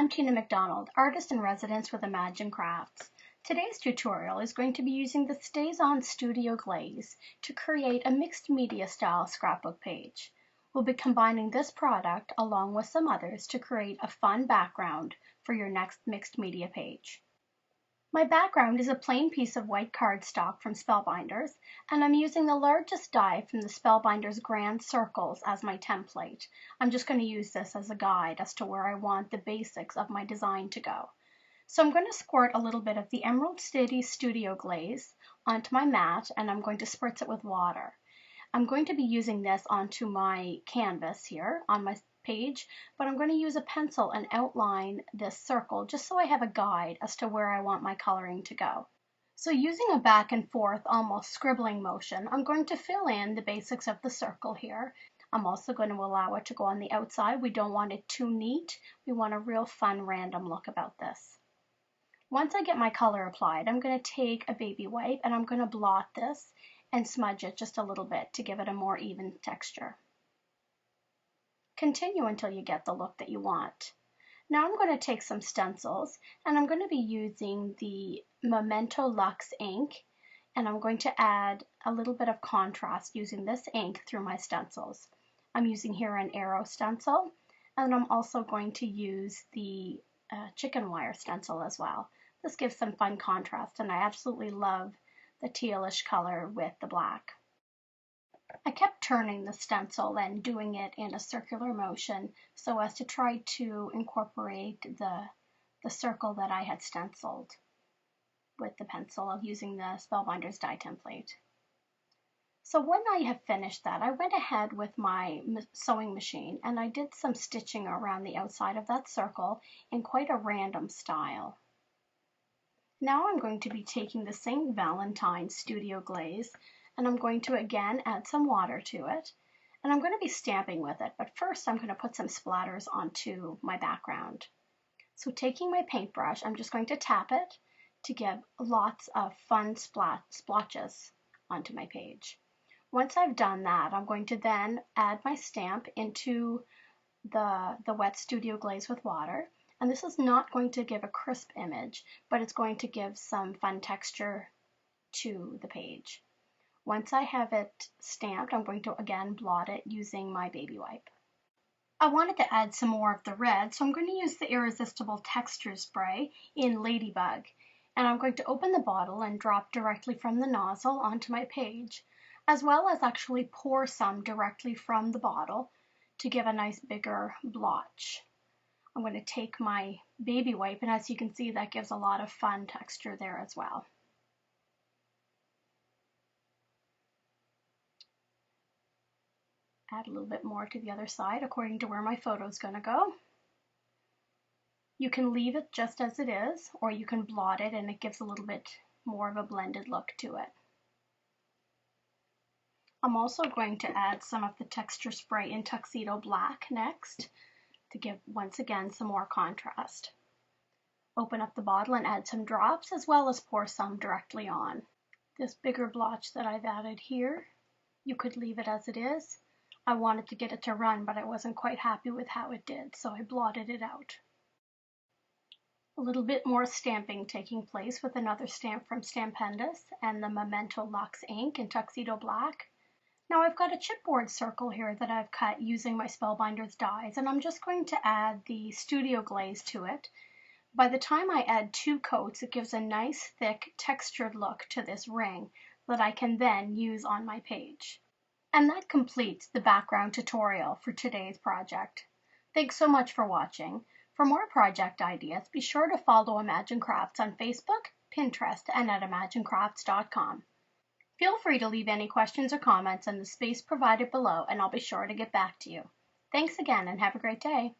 I'm Tina McDonald, artist in residence with Imagine Crafts. Today's tutorial is going to be using the StazOn Studio Glaze to create a mixed media style scrapbook page. We'll be combining this product along with some others to create a fun background for your next mixed media page. My background is a plain piece of white cardstock from Spellbinders, and I'm using the largest die from the Spellbinders Grand Circles as my template. I'm just going to use this as a guide as to where I want the basics of my design to go. So I'm going to squirt a little bit of the Emerald City Studio Glaze onto my mat, and I'm going to spritz it with water. I'm going to be using this onto my canvas here on my page, but I'm going to use a pencil and outline this circle just so I have a guide as to where I want my coloring to go. So using a back and forth, almost scribbling motion, I'm going to fill in the basics of the circle here. I'm also going to allow it to go on the outside. We don't want it too neat. We want a real fun random look about this. Once I get my color applied, I'm going to take a baby wipe and I'm going to blot this and smudge it just a little bit to give it a more even texture. Continue until you get the look that you want. Now I'm going to take some stencils and I'm going to be using the Memento Luxe ink, and I'm going to add a little bit of contrast using this ink through my stencils. I'm using here an arrow stencil, and I'm also going to use the chicken wire stencil as well. This gives some fun contrast, and I absolutely love the tealish color with the black. I kept turning the stencil and doing it in a circular motion so as to try to incorporate the circle that I had stenciled with the pencil using the Spellbinders die template. So when I have finished that, I went ahead with my sewing machine and I did some stitching around the outside of that circle in quite a random style. Now I'm going to be taking the St. Valentine Studio Glaze, and I'm going to again add some water to it, and I'm going to be stamping with it, but first I'm going to put some splatters onto my background. So taking my paintbrush, I'm just going to tap it to give lots of fun splotches onto my page. Once I've done that, I'm going to then add my stamp into the wet Studio Glaze with water, and this is not going to give a crisp image, but it's going to give some fun texture to the page. Once I have it stamped, I'm going to again blot it using my baby wipe. I wanted to add some more of the red, so I'm going to use the irRESISTible texture spray in Ladybug. And I'm going to open the bottle and drop directly from the nozzle onto my page, as well as actually pour some directly from the bottle to give a nice bigger blotch. I'm going to take my baby wipe, and as you can see, that gives a lot of fun texture there as well. Add a little bit more to the other side according to where my photo is going to go. You can leave it just as it is, or you can blot it and it gives a little bit more of a blended look to it. I'm also going to add some of the texture spray in Tuxedo Black next to give once again some more contrast. Open up the bottle and add some drops, as well as pour some directly on. This bigger blotch that I've added here, you could leave it as it is. I wanted to get it to run, but I wasn't quite happy with how it did, so I blotted it out. A little bit more stamping taking place with another stamp from Stampendous and the Memento Luxe ink in Tuxedo Black. Now I've got a chipboard circle here that I've cut using my Spellbinders dies, and I'm just going to add the Studio Glaze to it. By the time I add 2 coats, it gives a nice thick textured look to this ring that I can then use on my page. And that completes the background tutorial for today's project. Thanks so much for watching. For more project ideas, be sure to follow Imagine Crafts on Facebook, Pinterest, and at imaginecrafts.com. Feel free to leave any questions or comments in the space provided below, and I'll be sure to get back to you. Thanks again, and have a great day.